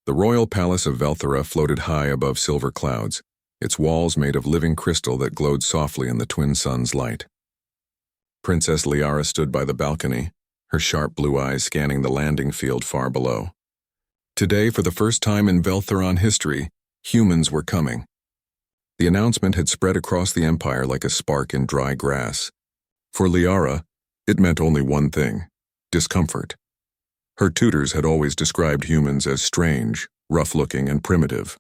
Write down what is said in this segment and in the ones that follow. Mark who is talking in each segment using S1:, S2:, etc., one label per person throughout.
S1: The royal palace of Velthera floated high above silver clouds, its walls made of living crystal that glowed softly in the twin suns' light. Princess Liara stood by the balcony, her sharp blue eyes scanning the landing field far below. Today, for the first time in Veltheron history, humans were coming. The announcement had spread across the empire like a spark in dry grass. For Liara, it meant only one thing: discomfort. Her tutors had always described humans as strange, rough-looking, and primitive.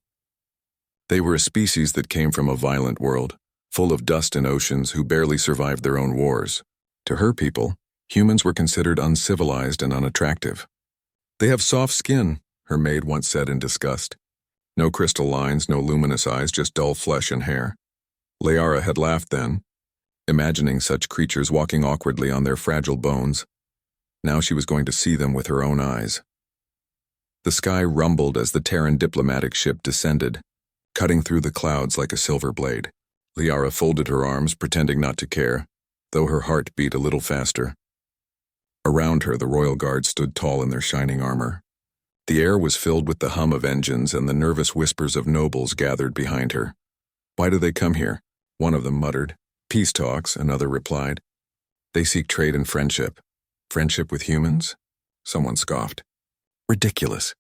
S1: They were a species that came from a violent world, full of dust and oceans who barely survived their own wars. To her people, humans were considered uncivilized and unattractive. "They have soft skin," her maid once said in disgust. No crystal lines, no luminous eyes, just dull flesh and hair. Liara had laughed then, imagining such creatures walking awkwardly on their fragile bones. Now she was going to see them with her own eyes. The sky rumbled as the Terran diplomatic ship descended, cutting through the clouds like a silver blade. Liara folded her arms, pretending not to care, though her heart beat a little faster. Around her, the royal guard stood tall in their shining armor. The air was filled with the hum of engines, and the nervous whispers of nobles gathered behind her. "Why do they come here?" one of them muttered. "Peace talks," another replied. "They seek trade and friendship." "Friendship with humans?" someone scoffed. "Ridiculous."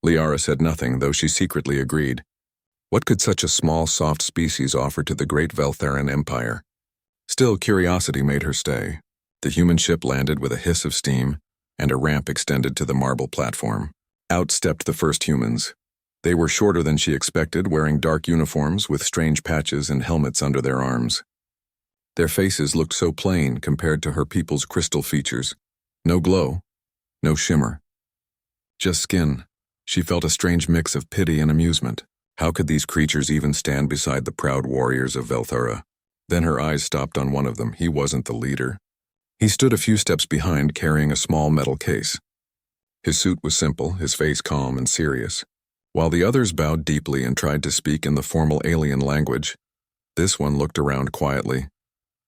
S1: Liara said nothing, though she secretly agreed. What could such a small, soft species offer to the great Veltheran Empire? Still, curiosity made her stay. The human ship landed with a hiss of steam, and a ramp extended to the marble platform. Out stepped the first humans. They were shorter than she expected, wearing dark uniforms with strange patches and helmets under their arms. Their faces looked so plain compared to her people's crystal features. No glow, no shimmer. Just skin. She felt a strange mix of pity and amusement. How could these creatures even stand beside the proud warriors of Velthera? Then her eyes stopped on one of them. He wasn't the leader. He stood a few steps behind, carrying a small metal case. His suit was simple, his face calm and serious. While the others bowed deeply and tried to speak in the formal alien language, this one looked around quietly,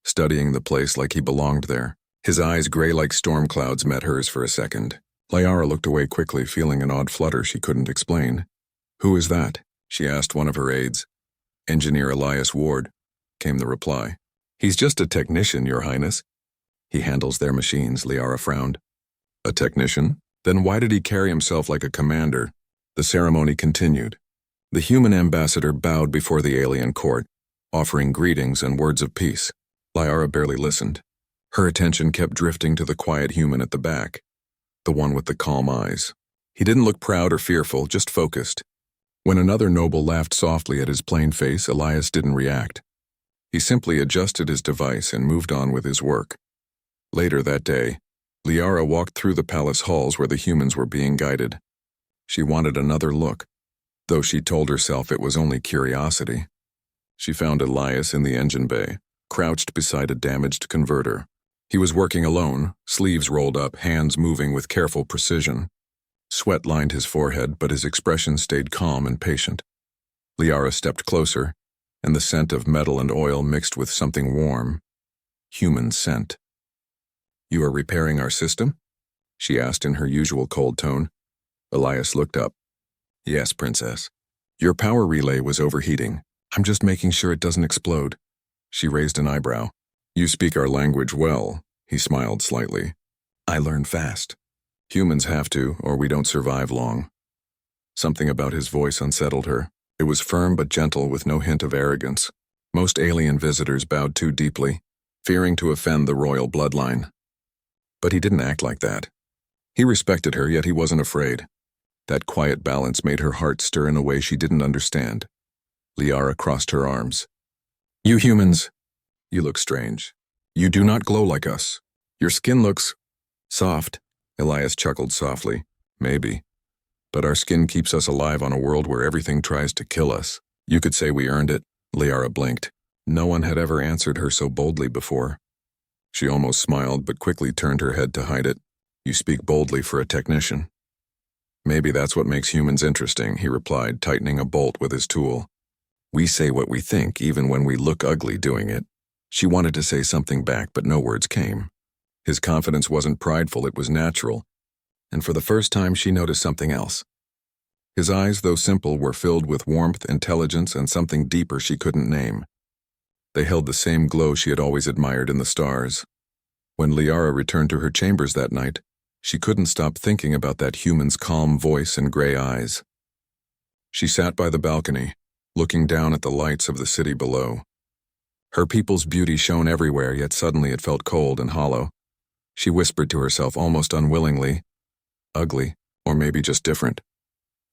S1: studying the place like he belonged there. His eyes, gray like storm clouds, met hers for a second. Liara looked away quickly, feeling an odd flutter she couldn't explain. "Who is that?" she asked one of her aides. "Engineer Elias Ward," came the reply. "He's just a technician, Your Highness." "He handles their machines," Liara frowned. "A technician? Then why did he carry himself like a commander?" The ceremony continued. The human ambassador bowed before the alien court, offering greetings and words of peace. Liara barely listened. Her attention kept drifting to the quiet human at the back, the one with the calm eyes. He didn't look proud or fearful, just focused. When another noble laughed softly at his plain face, Elias didn't react. He simply adjusted his device and moved on with his work. Later that day, Liara walked through the palace halls where the humans were being guided. She wanted another look, though she told herself it was only curiosity. She found Elias in the engine bay, crouched beside a damaged converter. He was working alone, sleeves rolled up, hands moving with careful precision. Sweat lined his forehead, but his expression stayed calm and patient. Liara stepped closer, and the scent of metal and oil mixed with something warm. Human scent. "You are repairing our system?" she asked in her usual cold tone. Elias looked up. "Yes, Princess. Your power relay was overheating. I'm just making sure it doesn't explode." She raised an eyebrow. "You speak our language well," he smiled slightly. "I learn fast. Humans have to, or we don't survive long." Something about his voice unsettled her. It was firm but gentle, with no hint of arrogance. Most alien visitors bowed too deeply, fearing to offend the royal bloodline. But he didn't act like that. He respected her, yet he wasn't afraid. That quiet balance made her heart stir in a way she didn't understand. Liara crossed her arms. "You humans, you look strange. You do not glow like us. Your skin looks soft." Elias chuckled softly. "Maybe. But our skin keeps us alive on a world where everything tries to kill us. You could say we earned it." Liara blinked. No one had ever answered her so boldly before. She almost smiled, but quickly turned her head to hide it. "You speak boldly for a technician." "Maybe that's what makes humans interesting," he replied, tightening a bolt with his tool. "We say what we think, even when we look ugly doing it." She wanted to say something back, but no words came. His confidence wasn't prideful, it was natural. And for the first time, she noticed something else. His eyes, though simple, were filled with warmth, intelligence, and something deeper she couldn't name. They held the same glow she had always admired in the stars. When Liara returned to her chambers that night, she couldn't stop thinking about that human's calm voice and gray eyes. She sat by the balcony, looking down at the lights of the city below. Her people's beauty shone everywhere, yet suddenly it felt cold and hollow. She whispered to herself almost unwillingly, "Ugly, or maybe just different.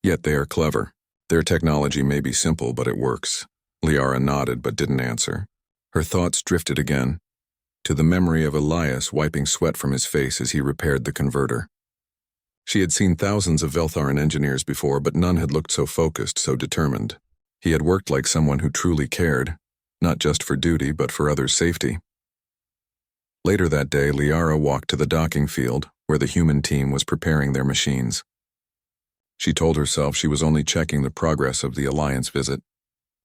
S1: Yet they are clever. Their technology may be simple, but it works." Liara nodded but didn't answer. Her thoughts drifted again, to the memory of Elias wiping sweat from his face as he repaired the converter. She had seen thousands of Veltharan engineers before, but none had looked so focused, so determined. He had worked like someone who truly cared, not just for duty but for others' safety. Later that day, Liara walked to the docking field, where the human team was preparing their machines. She told herself she was only checking the progress of the Alliance visit,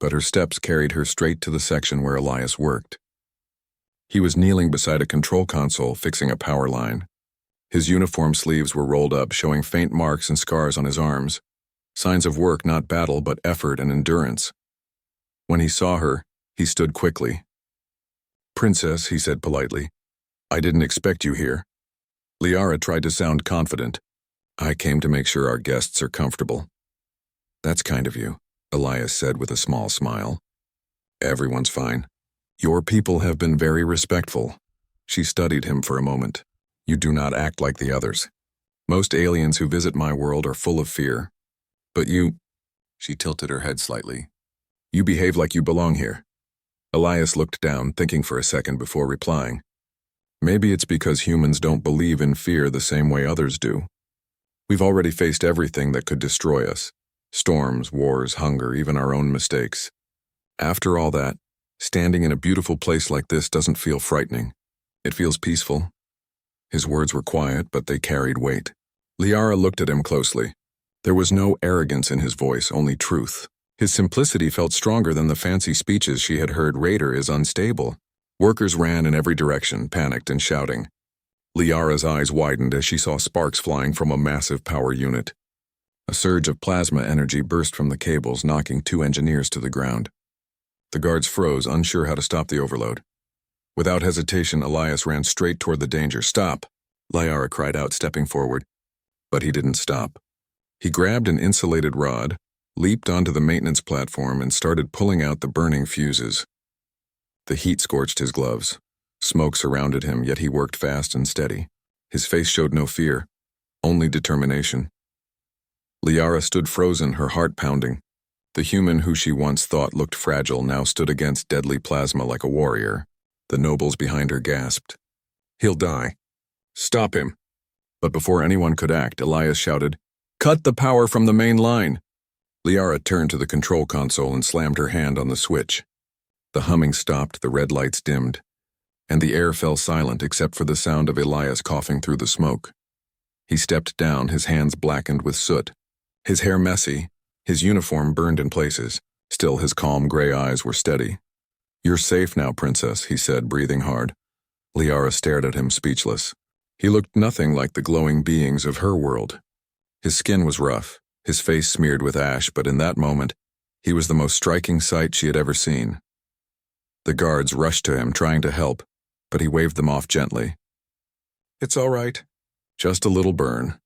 S1: but her steps carried her straight to the section where Elias worked. He was kneeling beside a control console fixing a power line. His uniform sleeves were rolled up, showing faint marks and scars on his arms, signs of work, not battle, but effort and endurance. When he saw her, he stood quickly. "Princess," he said politely, "I didn't expect you here." Liara tried to sound confident. "I came to make sure our guests are comfortable." "That's kind of you," Elias said with a small smile. "Everyone's fine. Your people have been very respectful." She studied him for a moment. "You do not act like the others. Most aliens who visit my world are full of fear. But you—" She tilted her head slightly. "You behave like you belong here." Elias looked down, thinking for a second before replying. "Maybe it's because humans don't believe in fear the same way others do. We've already faced everything that could destroy us. Storms, wars, hunger, even our own mistakes. After all that, standing in a beautiful place like this doesn't feel frightening. It feels peaceful." His words were quiet, but they carried weight. Liara looked at him closely. There was no arrogance in his voice, only truth. His simplicity felt stronger than the fancy speeches she had heard. "Raider is unstable." Workers ran in every direction, panicked and shouting. Liara's eyes widened as she saw sparks flying from a massive power unit. A surge of plasma energy burst from the cables, knocking 2 engineers to the ground. The guards froze, unsure how to stop the overload. Without hesitation, Elias ran straight toward the danger. "Stop!" Liara cried out, stepping forward. But he didn't stop. He grabbed an insulated rod, leaped onto the maintenance platform, and started pulling out the burning fuses. The heat scorched his gloves. Smoke surrounded him, yet he worked fast and steady. His face showed no fear, only determination. Liara stood frozen, her heart pounding. The human who she once thought looked fragile now stood against deadly plasma like a warrior. The nobles behind her gasped. "He'll die. Stop him." But before anyone could act, Elias shouted, "Cut the power from the main line." Liara turned to the control console and slammed her hand on the switch. The humming stopped, the red lights dimmed, and the air fell silent except for the sound of Elias coughing through the smoke. He stepped down, his hands blackened with soot, his hair messy, his uniform burned in places. Still, his calm gray eyes were steady. "You're safe now, Princess," he said, breathing hard. Liara stared at him, speechless. He looked nothing like the glowing beings of her world. His skin was rough, his face smeared with ash, but in that moment, he was the most striking sight she had ever seen. The guards rushed to him, trying to help, but he waved them off gently. "It's all right. Just a little burn."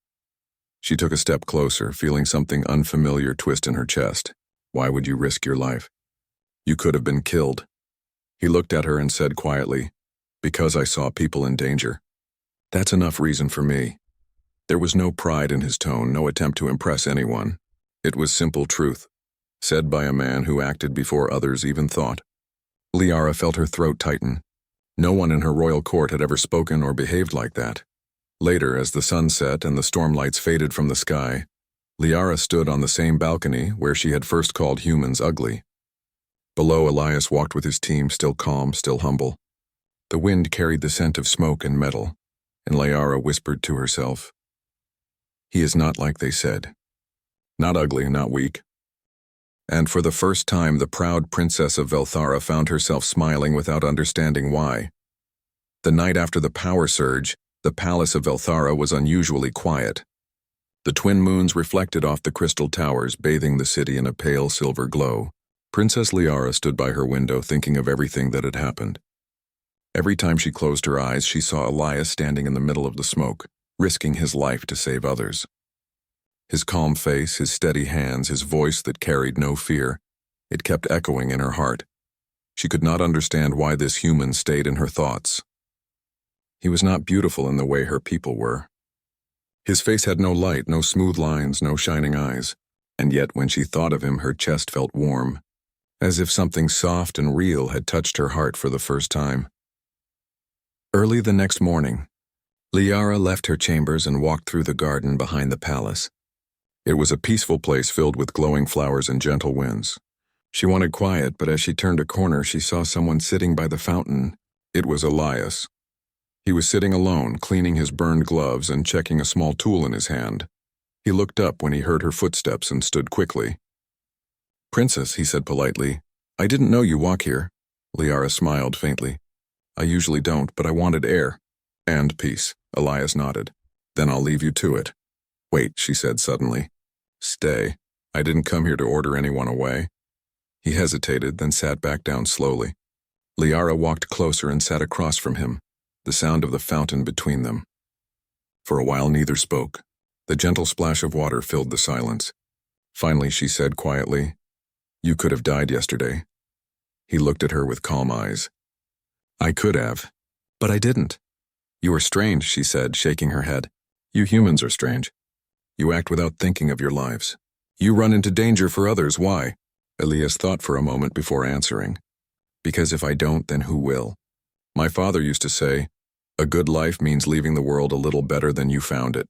S1: She took a step closer, feeling something unfamiliar twist in her chest. "Why would you risk your life? You could have been killed." He looked at her and said quietly, "Because I saw people in danger. That's enough reason for me." There was no pride in his tone, no attempt to impress anyone. It was simple truth, said by a man who acted before others even thought. Liara felt her throat tighten. No one in her royal court had ever spoken or behaved like that. Later, as the sun set and the storm lights faded from the sky, Liara stood on the same balcony where she had first called humans ugly. Below, Elias walked with his team, still calm, still humble. The wind carried the scent of smoke and metal, and Liara whispered to herself, "He is not like they said. Not ugly, not weak." And for the first time, the proud princess of Velthara found herself smiling without understanding why. The night after the power surge, the palace of Velthara was unusually quiet. The twin moons reflected off the crystal towers, bathing the city in a pale silver glow. Princess Liara stood by her window thinking of everything that had happened. Every time she closed her eyes, she saw Elias standing in the middle of the smoke, risking his life to save others. His calm face, his steady hands, his voice that carried no fear, it kept echoing in her heart. She could not understand why this human stayed in her thoughts. He was not beautiful in the way her people were. His face had no light, no smooth lines, no shining eyes, and yet when she thought of him, her chest felt warm, as if something soft and real had touched her heart for the first time. Early the next morning, Liara left her chambers and walked through the garden behind the palace. It was a peaceful place filled with glowing flowers and gentle winds. She wanted quiet, but as she turned a corner, she saw someone sitting by the fountain. It was Elias. He was sitting alone, cleaning his burned gloves and checking a small tool in his hand. He looked up when he heard her footsteps and stood quickly. "Princess," he said politely, "I didn't know you walk here." Liara smiled faintly. "I usually don't, but I wanted air." "And peace," Elias nodded. "Then I'll leave you to it." "Wait," she said suddenly. "Stay. I didn't come here to order anyone away." He hesitated, then sat back down slowly. Liara walked closer and sat across from him, the sound of the fountain between them. For a while neither spoke. The gentle splash of water filled the silence. Finally she said quietly, "You could have died yesterday." He looked at her with calm eyes. "I could have, but I didn't." "You are strange," she said, shaking her head. "You humans are strange. You act without thinking of your lives. You run into danger for others. Why?" Elias thought for a moment before answering. "Because if I don't, then who will? My father used to say, 'A good life means leaving the world a little better than you found it.'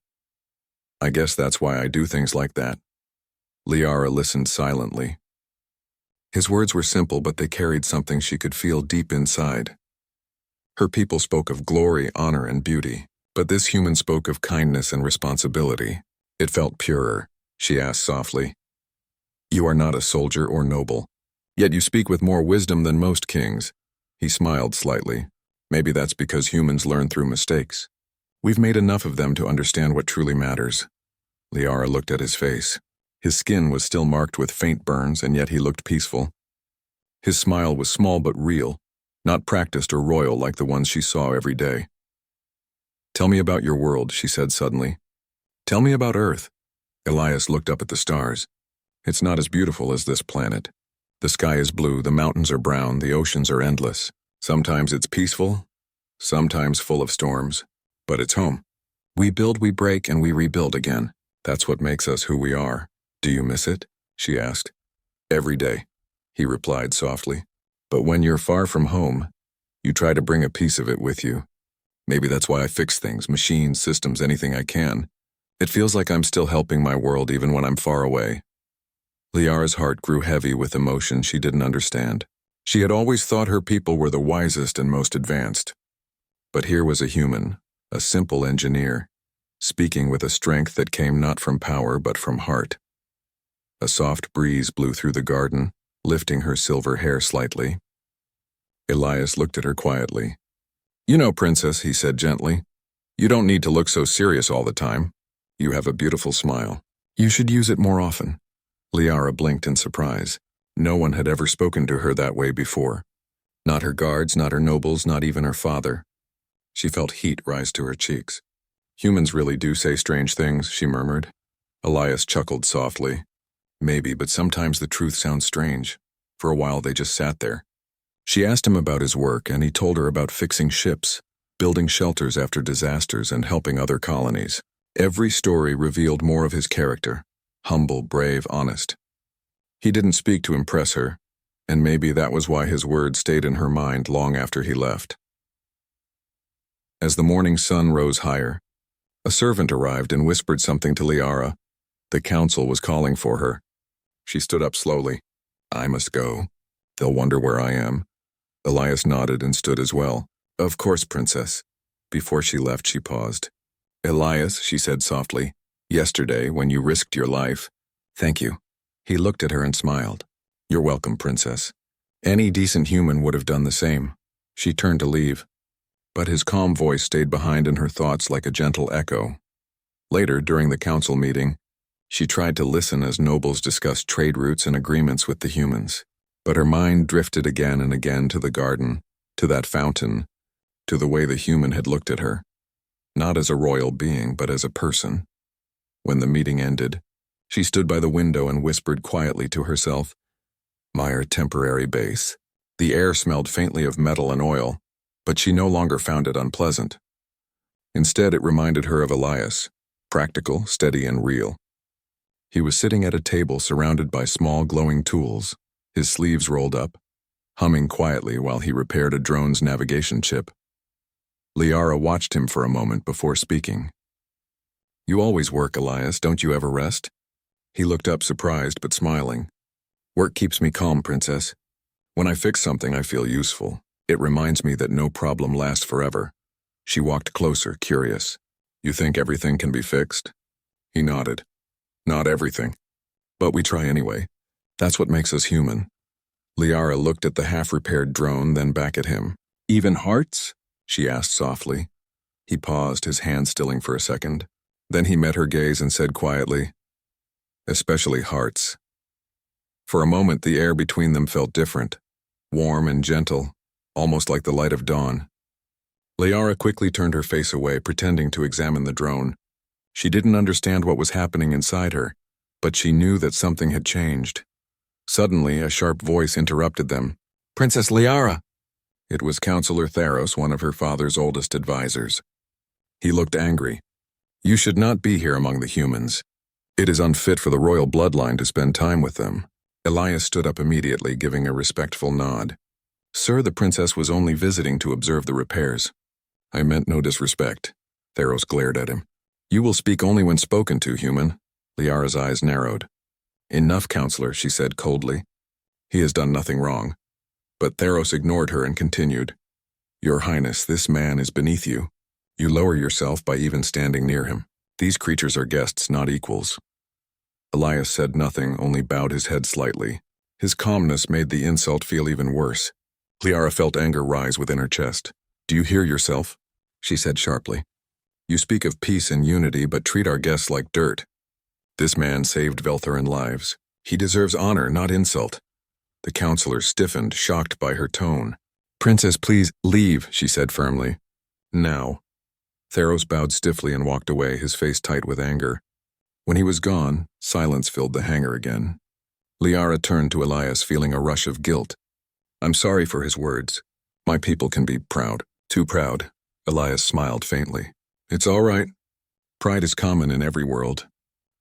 S1: I guess that's why I do things like that." Liara listened silently. His words were simple, but they carried something she could feel deep inside. Her people spoke of glory, honor, and beauty, but this human spoke of kindness and responsibility. It felt purer. She asked softly, "You are not a soldier or noble, yet you speak with more wisdom than most kings." He smiled slightly. "Maybe that's because humans learn through mistakes. We've made enough of them to understand what truly matters." Liara looked at his face. His skin was still marked with faint burns, and yet he looked peaceful. His smile was small but real, not practiced or royal like the ones she saw every day. "Tell me about your world," she said suddenly. "Tell me about Earth." Elias looked up at the stars. "It's not as beautiful as this planet. The sky is blue, the mountains are brown, the oceans are endless. Sometimes it's peaceful, sometimes full of storms, but it's home. We build, we break, and we rebuild again. That's what makes us who we are. Do you miss it?" she asked. "Every day," he replied softly. "But when you're far from home, you try to bring a piece of it with you. Maybe that's why I fix things, machines, systems, anything I can. It feels like I'm still helping my world even when I'm far away." Liara's heart grew heavy with emotion she didn't understand. She had always thought her people were the wisest and most advanced. But here was a human, a simple engineer, speaking with a strength that came not from power but from heart. A soft breeze blew through the garden, lifting her silver hair slightly. Elias looked at her quietly. "You know, Princess," he said gently, "you don't need to look so serious all the time. You have a beautiful smile. You should use it more often." Liara blinked in surprise. No one had ever spoken to her that way before. Not her guards, not her nobles, not even her father. She felt heat rise to her cheeks. "Humans really do say strange things," she murmured. Elias chuckled softly. "Maybe, but sometimes the truth sounds strange." For a while they just sat there. She asked him about his work, and he told her about fixing ships, building shelters after disasters, and helping other colonies. Every story revealed more of his character. Humble, brave, honest. He didn't speak to impress her, and maybe that was why his words stayed in her mind long after he left. As the morning sun rose higher, a servant arrived and whispered something to Liara. The council was calling for her. She stood up slowly. "I must go. They'll wonder where I am." Elias nodded and stood as well. "Of course, Princess." Before she left, she paused. "Elias," she said softly, "yesterday, when you risked your life, thank you." He looked at her and smiled. "You're welcome, Princess. Any decent human would have done the same." She turned to leave, but his calm voice stayed behind in her thoughts like a gentle echo. Later, during the council meeting, she tried to listen as nobles discussed trade routes and agreements with the humans. But her mind drifted again and again to the garden, to that fountain, to the way the human had looked at her. Not as a royal being, but as a person. When the meeting ended, she stood by the window and whispered quietly to herself, "My temporary base." The air smelled faintly of metal and oil, but she no longer found it unpleasant. Instead, it reminded her of Elias, practical, steady, and real. He was sitting at a table surrounded by small glowing tools, his sleeves rolled up, humming quietly while he repaired a drone's navigation chip. Liara watched him for a moment before speaking. "You always work, Elias, don't you ever rest?" He looked up surprised but smiling. "Work keeps me calm, Princess. When I fix something, I feel useful. It reminds me that no problem lasts forever." She walked closer, curious. "You think everything can be fixed?" He nodded. "Not everything. But we try anyway. That's what makes us human." Liara looked at the half-repaired drone, then back at him. "Even hearts?" she asked softly. He paused, his hand stilling for a second. Then he met her gaze and said quietly, "Especially hearts." For a moment, the air between them felt different, warm and gentle, almost like the light of dawn. Liara quickly turned her face away, pretending to examine the drone. She didn't understand what was happening inside her, but she knew that something had changed. Suddenly, a sharp voice interrupted them. "Princess Liara!" It was Counselor Theros, one of her father's oldest advisors. He looked angry. "You should not be here among the humans. It is unfit for the royal bloodline to spend time with them." Elias stood up immediately, giving a respectful nod. "Sir, the princess was only visiting to observe the repairs." "I meant no disrespect." Theros glared at him. "You will speak only when spoken to, human." Liara's eyes narrowed. "Enough, Counselor," she said coldly. "He has done nothing wrong." But Theros ignored her and continued. "Your Highness, this man is beneath you. You lower yourself by even standing near him. These creatures are guests, not equals." Elias said nothing, only bowed his head slightly. His calmness made the insult feel even worse. Liara felt anger rise within her chest. "Do you hear yourself?" she said sharply. "You speak of peace and unity, but treat our guests like dirt. This man saved Veltharan lives. He deserves honor, not insult." The counselor stiffened, shocked by her tone. "Princess, please leave," she said firmly. "Now." Theros bowed stiffly and walked away, his face tight with anger. When he was gone, silence filled the hangar again. Liara turned to Elias, feeling a rush of guilt. "I'm sorry for his words. My people can be proud. Too proud." Elias smiled faintly. "It's all right. Pride is common in every world.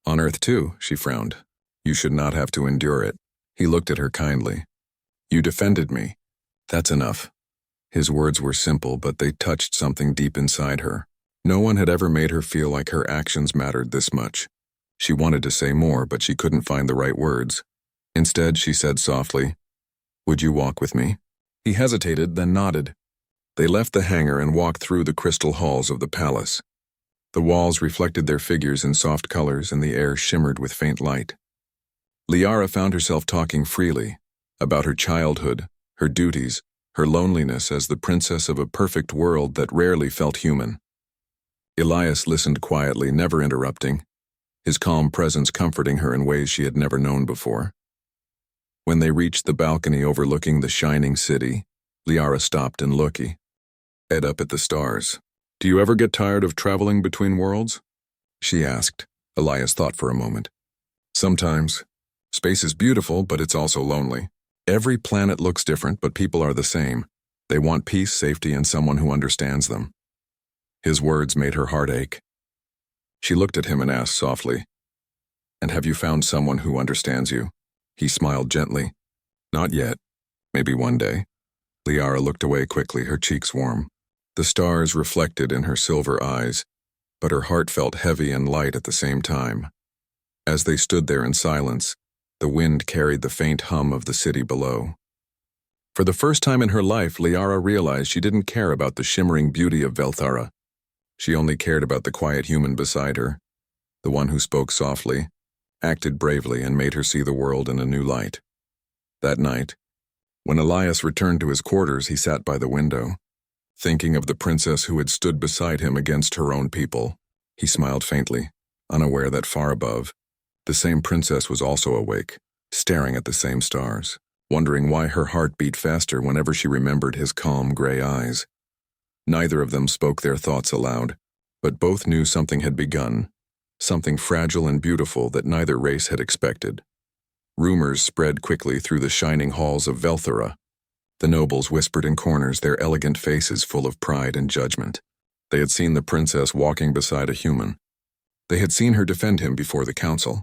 S1: On Earth too," she frowned. "You should not have to endure it." He looked at her kindly. "You defended me. That's enough." His words were simple, but they touched something deep inside her. No one had ever made her feel like her actions mattered this much. She wanted to say more, but she couldn't find the right words. Instead, she said softly, "Would you walk with me?" He hesitated, then nodded. They left the hangar and walked through the crystal halls of the palace. The walls reflected their figures in soft colors, and the air shimmered with faint light. Liara found herself talking freely about her childhood, her duties, her loneliness as the princess of a perfect world that rarely felt human. Elias listened quietly, never interrupting, his calm presence comforting her in ways she had never known before. When they reached the balcony overlooking the shining city, Liara stopped and looked up at the stars. "Do you ever get tired of traveling between worlds?" she asked. Elias thought for a moment. "Sometimes. Space is beautiful, but it's also lonely. Every planet looks different, but people are the same. They want peace, safety, and someone who understands them." His words made her heart ache. She looked at him and asked softly, "And have you found someone who understands you?" He smiled gently. "Not yet. Maybe one day." Liara looked away quickly, her cheeks warm. The stars reflected in her silver eyes, but her heart felt heavy and light at the same time. As they stood there in silence, the wind carried the faint hum of the city below. For the first time in her life, Liara realized she didn't care about the shimmering beauty of Velthara. She only cared about the quiet human beside her, the one who spoke softly, acted bravely, and made her see the world in a new light. That night, when Elias returned to his quarters, he sat by the window, thinking of the princess who had stood beside him against her own people. He smiled faintly. unaware that far above, the same princess was also awake, staring at the same stars, wondering why her heart beat faster whenever she remembered his calm gray eyes. Neither of them spoke their thoughts aloud, but both knew something had begun, something fragile and beautiful that neither race had expected. Rumors spread quickly through the shining halls of Velthera. The nobles whispered in corners, their elegant faces full of pride and judgment. They had seen the princess walking beside a human. They had seen her defend him before the council,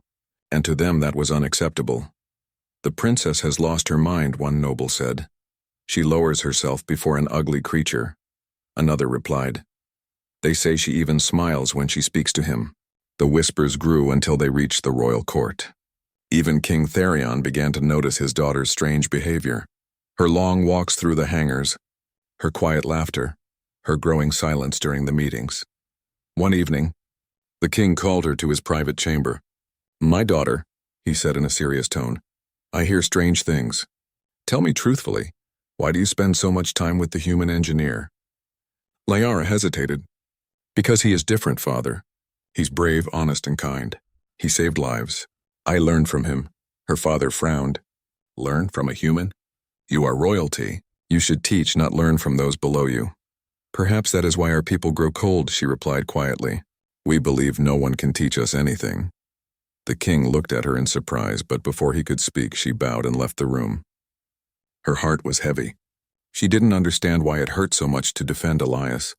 S1: and to them that was unacceptable. "The princess has lost her mind," one noble said. "She lowers herself before an ugly creature." Another replied, "They say she even smiles when she speaks to him." The whispers grew until they reached the royal court. Even King Therion began to notice his daughter's strange behavior. Her long walks through the hangars, her quiet laughter, her growing silence during the meetings. One evening, the king called her to his private chamber. "My daughter," he said in a serious tone, "I hear strange things. Tell me truthfully, why do you spend so much time with the human engineer?" Liara hesitated. "Because he is different, father. He's brave, honest, and kind. He saved lives. I learned from him." Her father frowned. "Learn from a human? You are royalty. You should teach, not learn from those below you." "Perhaps that is why our people grow cold," she replied quietly. "We believe no one can teach us anything." The king looked at her in surprise, but before he could speak, she bowed and left the room. Her heart was heavy. She didn't understand why it hurt so much to defend Elias.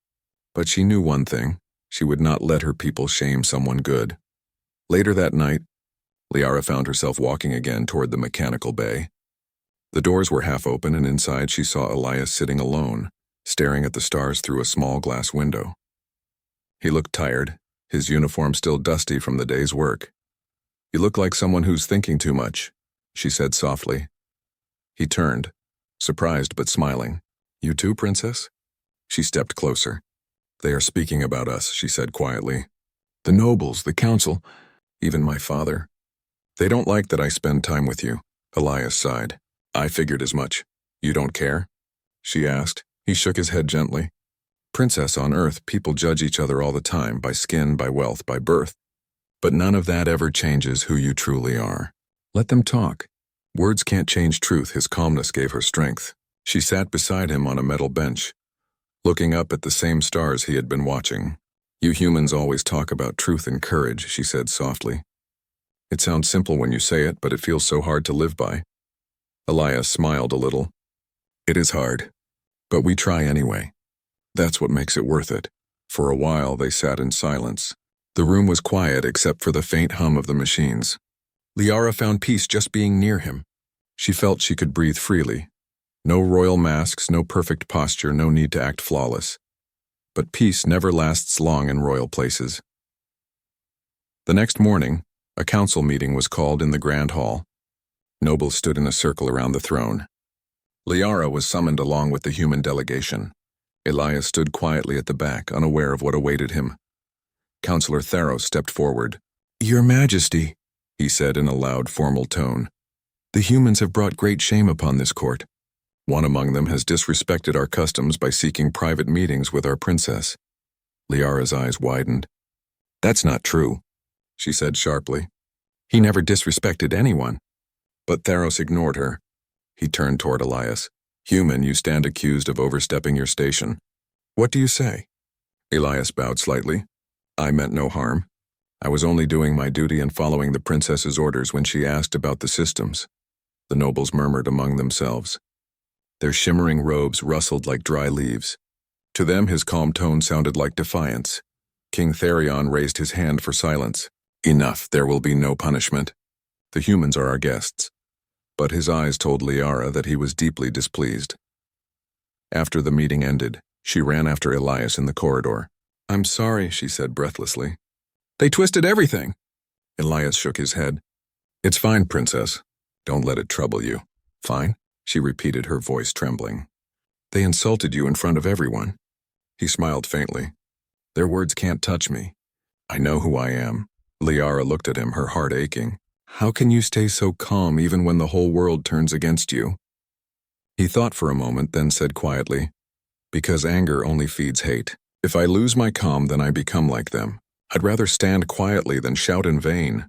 S1: But she knew one thing: she would not let her people shame someone good. Later that night, Liara found herself walking again toward the mechanical bay. The doors were half open, and inside she saw Elias sitting alone, staring at the stars through a small glass window. He looked tired, his uniform still dusty from the day's work. "You look like someone who's thinking too much," she said softly. He turned, surprised but smiling. "You too, princess?" She stepped closer. "They are speaking about us," she said quietly. "The nobles, the council, even my father. They don't like that I spend time with you." Elias sighed. "I figured as much. You don't care?" she asked. He shook his head gently. "Princess, on Earth, people judge each other all the time, by skin, by wealth, by birth. But none of that ever changes who you truly are. Let them talk. Words can't change truth." His calmness gave her strength. She sat beside him on a metal bench, looking up at the same stars he had been watching. "You humans always talk about truth and courage," she said softly. "It sounds simple when you say it, but it feels so hard to live by." Elias smiled a little. "It is hard, but we try anyway. That's what makes it worth it." For a while they sat in silence. The room was quiet except for the faint hum of the machines. Liara found peace just being near him. She felt she could breathe freely. No royal masks, no perfect posture, no need to act flawless. But peace never lasts long in royal places. The next morning, a council meeting was called in the grand hall. Nobles stood in a circle around the throne. Liara was summoned along with the human delegation. Elias stood quietly at the back, unaware of what awaited him. Councillor Theros stepped forward. "Your Majesty," he said in a loud, formal tone, "the humans have brought great shame upon this court. One among them has disrespected our customs by seeking private meetings with our princess." Liara's eyes widened. "That's not true," she said sharply. "He never disrespected anyone." But Theros ignored her. He turned toward Elias. "Human, you stand accused of overstepping your station. What do you say?" Elias bowed slightly. "I meant no harm. I was only doing my duty and following the princess's orders when she asked about the systems." The nobles murmured among themselves. Their shimmering robes rustled like dry leaves. To them his calm tone sounded like defiance. King Therion raised his hand for silence. "Enough, there will be no punishment. The humans are our guests." But his eyes told Liara that he was deeply displeased. After the meeting ended, she ran after Elias in the corridor. "I'm sorry," she said breathlessly. "They twisted everything." Elias shook his head. "It's fine, princess. Don't let it trouble you." "Fine?" she repeated, her voice trembling. "They insulted you in front of everyone." He smiled faintly. "Their words can't touch me. I know who I am." Liara looked at him, her heart aching. "How can you stay so calm even when the whole world turns against you?" He thought for a moment, then said quietly, "Because anger only feeds hate. If I lose my calm, then I become like them. I'd rather stand quietly than shout in vain.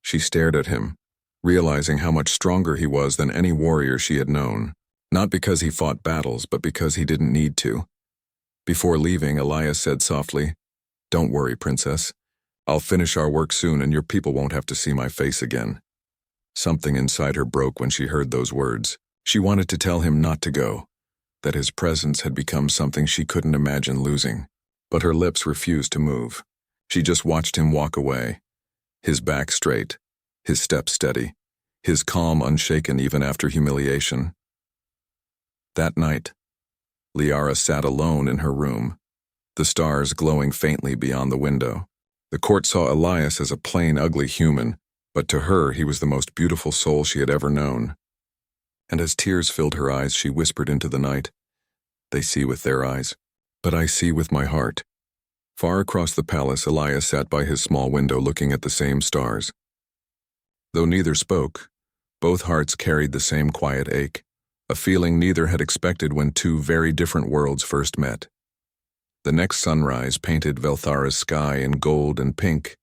S1: She stared at him, realizing how much stronger he was than any warrior she had known, not because he fought battles, but because he didn't need to. Before leaving, Elias said softly, "Don't worry, Princess. I'll finish our work soon and your people won't have to see my face again." Something inside her broke when she heard those words. She wanted to tell him not to go, that his presence had become something she couldn't imagine losing. But her lips refused to move. She just watched him walk away, his back straight, his step steady, his calm unshaken even after humiliation. That night, Liara sat alone in her room, the stars glowing faintly beyond the window. The court saw Elias as a plain, ugly human, but to her he was the most beautiful soul she had ever known. And as tears filled her eyes, she whispered into the night, "They see with their eyes, but I see with my heart." Far across the palace, Elias sat by his small window looking at the same stars. Though neither spoke, both hearts carried the same quiet ache, a feeling neither had expected when two very different worlds first met. The next sunrise painted Velthara's sky in gold and pink,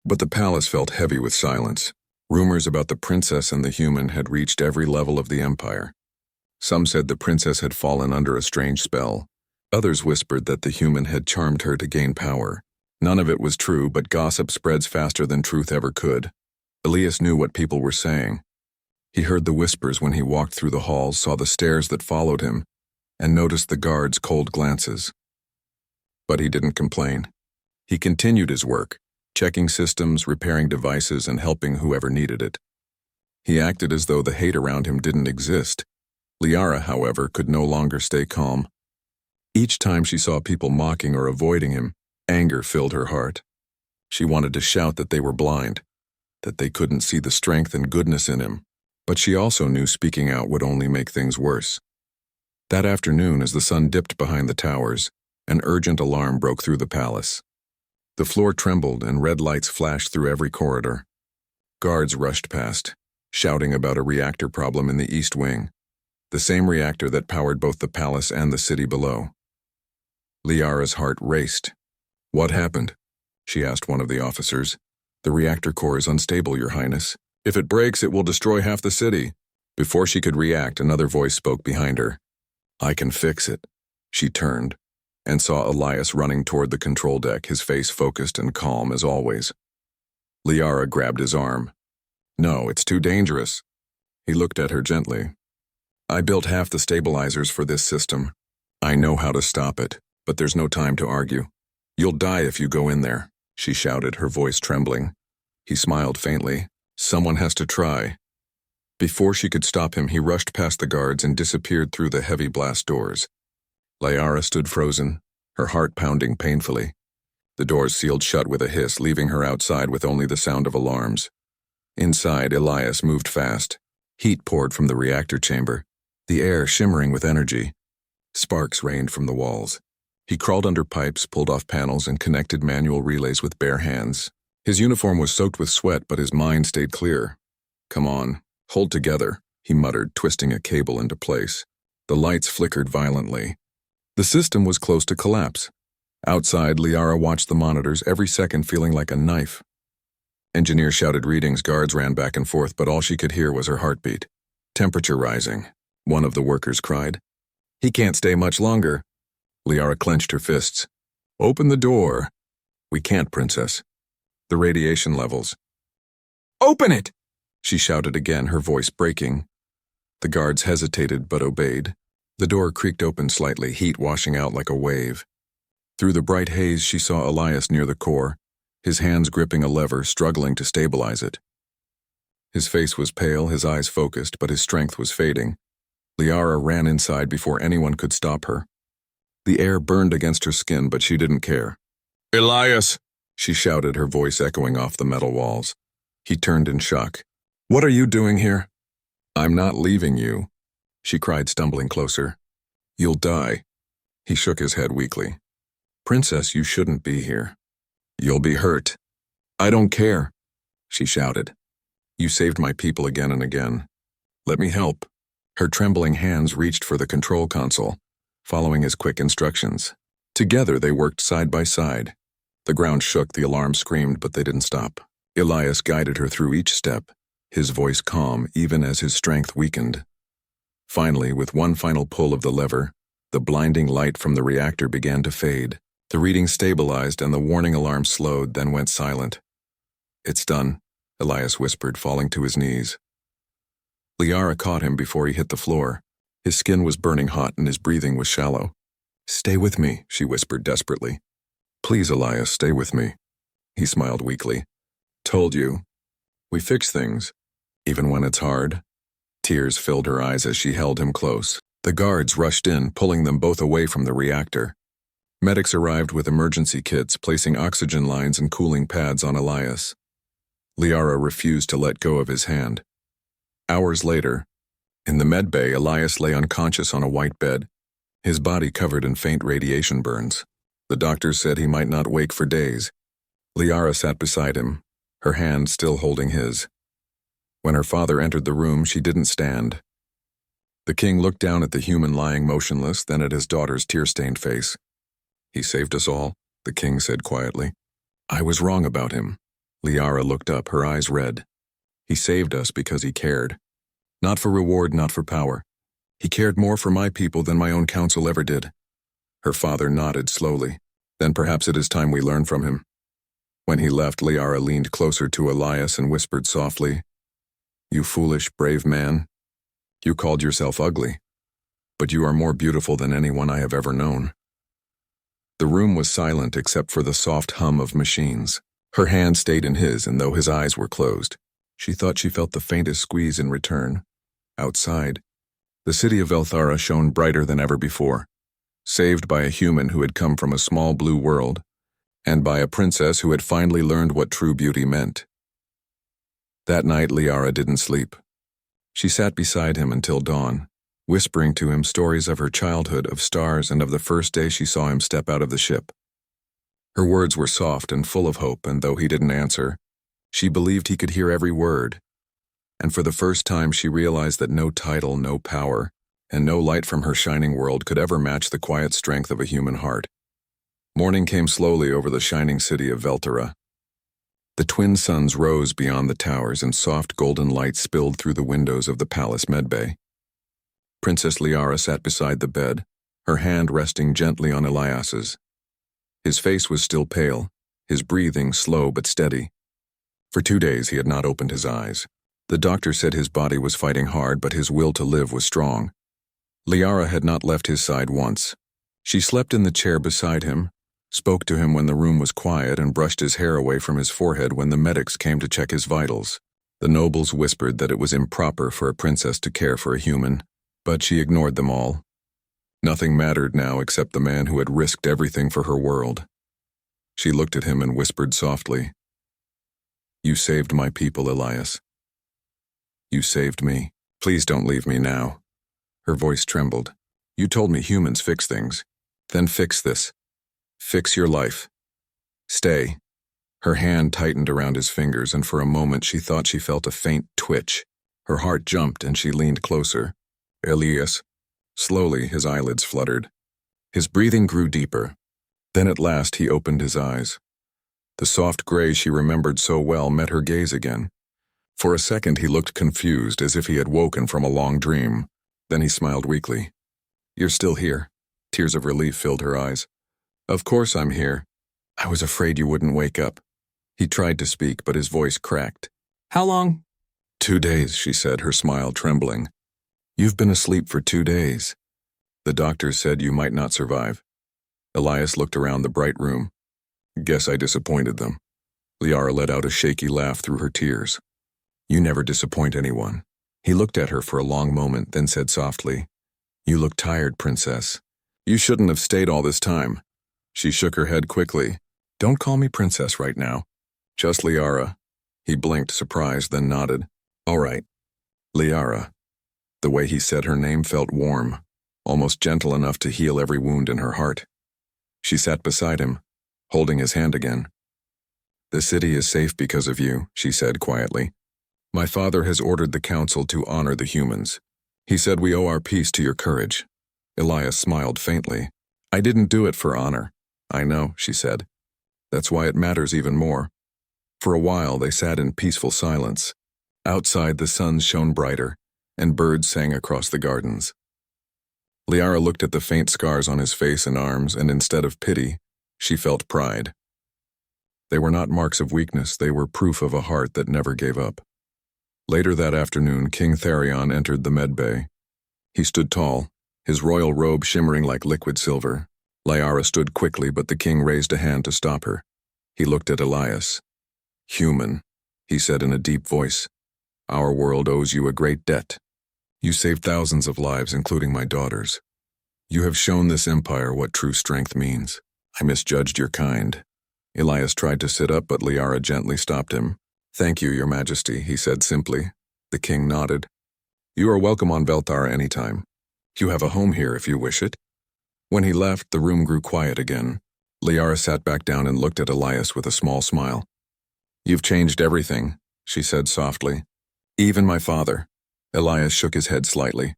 S1: but the palace felt heavy with silence. Rumors about the princess and the human had reached every level of the empire. Some said the princess had fallen under a strange spell. Others whispered that the human had charmed her to gain power. None of it was true, but gossip spreads faster than truth ever could. Elias knew what people were saying. He heard the whispers when he walked through the halls, saw the stares that followed him, and noticed the guards' cold glances. But he didn't complain. He continued his work, checking systems, repairing devices, and helping whoever needed it. He acted as though the hate around him didn't exist. Liara, however, could no longer stay calm. Each time she saw people mocking or avoiding him, anger filled her heart. She wanted to shout that they were blind, that they couldn't see the strength and goodness in him, but she also knew speaking out would only make things worse. That afternoon, as the sun dipped behind the towers, an urgent alarm broke through the palace. The floor trembled and red lights flashed through every corridor. Guards rushed past, shouting about a reactor problem in the East Wing, the same reactor that powered both the palace and the city below. Liara's heart raced. "What happened?" she asked one of the officers. "The reactor core is unstable, Your Highness. If it breaks, it will destroy half the city." Before she could react, another voice spoke behind her. "I can fix it." She turned and saw Elias running toward the control deck, his face focused and calm as always. Liara grabbed his arm. "No, it's too dangerous." He looked at her gently. "I built half the stabilizers for this system. I know how to stop it, but there's no time to argue. You'll die if you go in there," she shouted, her voice trembling. He smiled faintly. "Someone has to try." Before she could stop him, he rushed past the guards and disappeared through the heavy blast doors. Liara stood frozen, her heart pounding painfully. The doors sealed shut with a hiss, leaving her outside with only the sound of alarms. Inside, Elias moved fast. Heat poured from the reactor chamber, the air shimmering with energy. Sparks rained from the walls. He crawled under pipes, pulled off panels, and connected manual relays with bare hands. His uniform was soaked with sweat, but his mind stayed clear. "Come on, hold together," he muttered, twisting a cable into place. The lights flickered violently. The system was close to collapse. Outside, Liara watched the monitors, every second feeling like a knife. Engineers shouted readings, guards ran back and forth, but all she could hear was her heartbeat. "Temperature rising," one of the workers cried. "He can't stay much longer." Liara clenched her fists. "Open the door." "We can't, Princess. The radiation levels." "Open it!" she shouted again, her voice breaking. The guards hesitated but obeyed. The door creaked open slightly, heat washing out like a wave. Through the bright haze, she saw Elias near the core, his hands gripping a lever, struggling to stabilize it. His face was pale, his eyes focused, but his strength was fading. Liara ran inside before anyone could stop her. The air burned against her skin, but she didn't care. "Elias!" she shouted, her voice echoing off the metal walls. He turned in shock. "What are you doing here?" "I'm not leaving you," she cried, stumbling closer. "You'll die." He shook his head weakly. "Princess, you shouldn't be here. You'll be hurt." "I don't care," she shouted. "You saved my people again and again. Let me help." Her trembling hands reached for the control console, following his quick instructions. Together they worked side by side. The ground shook, the alarm screamed, but they didn't stop. Elias guided her through each step, his voice calm even as his strength weakened. Finally, with one final pull of the lever, the blinding light from the reactor began to fade. The reading stabilized and the warning alarm slowed, then went silent. "It's done," Elias whispered, falling to his knees. Liara caught him before he hit the floor. His skin was burning hot and his breathing was shallow. "Stay with me," she whispered desperately. "Please, Elias, stay with me." He smiled weakly. "Told you. We fix things, even when it's hard." Tears filled her eyes as she held him close. The guards rushed in, pulling them both away from the reactor. Medics arrived with emergency kits, placing oxygen lines and cooling pads on Elias. Liara refused to let go of his hand. Hours later, in the med bay, Elias lay unconscious on a white bed, his body covered in faint radiation burns. The doctors said he might not wake for days. Liara sat beside him, her hand still holding his. When her father entered the room, she didn't stand. The king looked down at the human lying motionless, then at his daughter's tear-stained face. "He saved us all," the king said quietly. "I was wrong about him." Liara looked up, her eyes red. "He saved us because he cared. Not for reward, not for power. He cared more for my people than my own council ever did." Her father nodded slowly. "Then perhaps it is time we learn from him." When he left, Liara leaned closer to Elias and whispered softly, "You foolish, brave man. You called yourself ugly, but you are more beautiful than anyone I have ever known." The room was silent except for the soft hum of machines. Her hand stayed in his, and though his eyes were closed, she thought she felt the faintest squeeze in return. Outside, the city of Velthara shone brighter than ever before, saved by a human who had come from a small blue world, and by a princess who had finally learned what true beauty meant. That night, Liara didn't sleep. She sat beside him until dawn, whispering to him stories of her childhood, of stars, and of the first day she saw him step out of the ship. Her words were soft and full of hope, and though he didn't answer, she believed he could hear every word. And for the first time she realized that no title, no power, and no light from her shining world could ever match the quiet strength of a human heart. Morning came slowly over the shining city of Velthara. The twin suns rose beyond the towers and soft golden light spilled through the windows of the palace medbay. Princess Liara sat beside the bed, her hand resting gently on Elias's. His face was still pale, his breathing slow but steady. For 2 days he had not opened his eyes. The doctor said his body was fighting hard, but his will to live was strong. Liara had not left his side once. She slept in the chair beside him, spoke to him when the room was quiet, and brushed his hair away from his forehead when the medics came to check his vitals. The nobles whispered that it was improper for a princess to care for a human, but she ignored them all. Nothing mattered now except the man who had risked everything for her world. She looked at him and whispered softly, "You saved my people, Elias. You saved me. Please don't leave me now." Her voice trembled. "You told me humans fix things. Then fix this. Fix your life. Stay." Her hand tightened around his fingers, and for a moment she thought she felt a faint twitch. Her heart jumped and she leaned closer. "Elias." Slowly, his eyelids fluttered. His breathing grew deeper. Then at last he opened his eyes. The soft gray she remembered so well met her gaze again. For a second he looked confused, as if he had woken from a long dream. Then he smiled weakly. "You're still here." Tears of relief filled her eyes. "Of course I'm here. I was afraid you wouldn't wake up." He tried to speak, but his voice cracked. "How long?" 2 days, she said, her smile trembling. "You've been asleep for 2 days. The doctors said you might not survive." Elias looked around the bright room. "Guess I disappointed them." Liara let out a shaky laugh through her tears. "You never disappoint anyone." He looked at her for a long moment, then said softly, "You look tired, princess. You shouldn't have stayed all this time." She shook her head quickly. "Don't call me princess right now. Just Liara." He blinked, surprised, then nodded. "All right. Liara." The way he said her name felt warm, almost gentle enough to heal every wound in her heart. She sat beside him, holding his hand again. "The city is safe because of you," she said quietly. "My father has ordered the council to honor the humans. He said we owe our peace to your courage." Elias smiled faintly. "I didn't do it for honor." "I know," she said. That's why it matters even more. For a while, they sat in peaceful silence. Outside, the sun shone brighter, and birds sang across the gardens. Liara looked at the faint scars on his face and arms, and instead of pity, she felt pride. They were not marks of weakness, they were proof of a heart that never gave up. Later that afternoon, King Therion entered the medbay. He stood tall, his royal robe shimmering like liquid silver. Liara stood quickly, but the king raised a hand to stop her. He looked at Elias. "Human," he said in a deep voice. "Our world owes you a great debt. You saved thousands of lives, including my daughter's. You have shown this empire what true strength means. I misjudged your kind." Elias tried to sit up, but Liara gently stopped him. "Thank you, your majesty," he said simply. The king nodded. "You are welcome on Velthara anytime. You have a home here if you wish it." When he left, the room grew quiet again. Liara sat back down and looked at Elias with a small smile. "You've changed everything," she said softly. "Even my father." Elias shook his head slightly.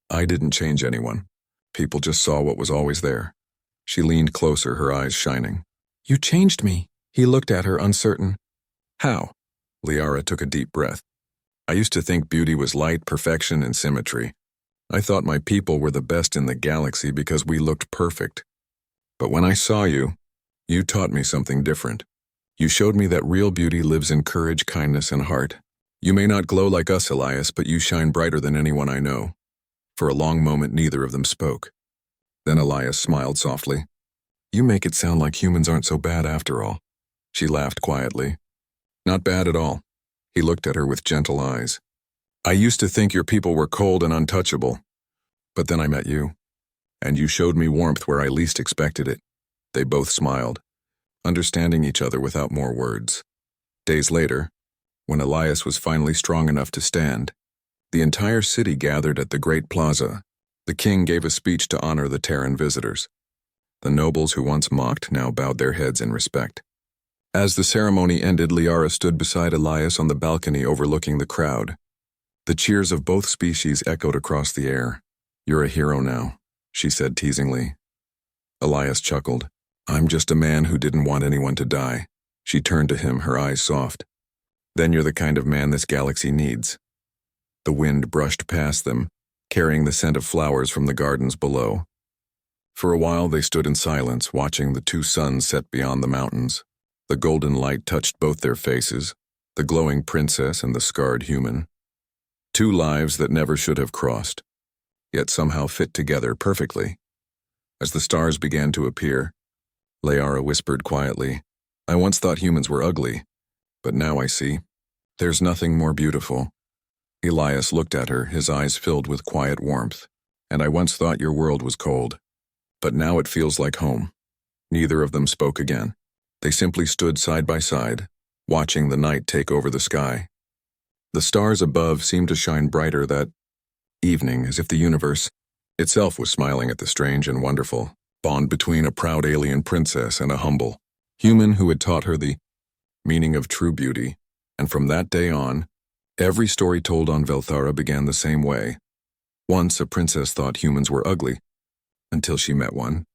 S1: "I didn't change anyone. People just saw what was always there." She leaned closer, her eyes shining. "You changed me." He looked at her, uncertain. "How?" Liara took a deep breath. "I used to think beauty was light, perfection, and symmetry. I thought my people were the best in the galaxy because we looked perfect. But when I saw you, you taught me something different. You showed me that real beauty lives in courage, kindness, and heart. You may not glow like us, Elias, but you shine brighter than anyone I know." For a long moment, neither of them spoke. Then Elias smiled softly. "You make it sound like humans aren't so bad after all." She laughed quietly. "Not bad at all." He looked at her with gentle eyes. "I used to think your people were cold and untouchable. But then I met you, and you showed me warmth where I least expected it." They both smiled, understanding each other without more words. Days later, when Elias was finally strong enough to stand, the entire city gathered at the great plaza. The king gave a speech to honor the Terran visitors. The nobles who once mocked now bowed their heads in respect. As the ceremony ended, Liara stood beside Elias on the balcony overlooking the crowd. The cheers of both species echoed across the air. "You're a hero now," she said teasingly. Elias chuckled. "I'm just a man who didn't want anyone to die." She turned to him, her eyes soft. "Then you're the kind of man this galaxy needs." The wind brushed past them, carrying the scent of flowers from the gardens below. For a while they stood in silence, watching the two suns set beyond the mountains. The golden light touched both their faces, the glowing princess and the scarred human. Two lives that never should have crossed, yet somehow fit together perfectly. As the stars began to appear, Liara whispered quietly, "I once thought humans were ugly, but now I see. There's nothing more beautiful." Elias looked at her, his eyes filled with quiet warmth. "And I once thought your world was cold, but now it feels like home." Neither of them spoke again. They simply stood side by side, watching the night take over the sky. The stars above seemed to shine brighter that evening, as if the universe itself was smiling at the strange and wonderful bond between a proud alien princess and a humble human who had taught her the meaning of true beauty. And from that day on, every story told on Velthara began the same way. Once a princess thought humans were ugly, until she met one.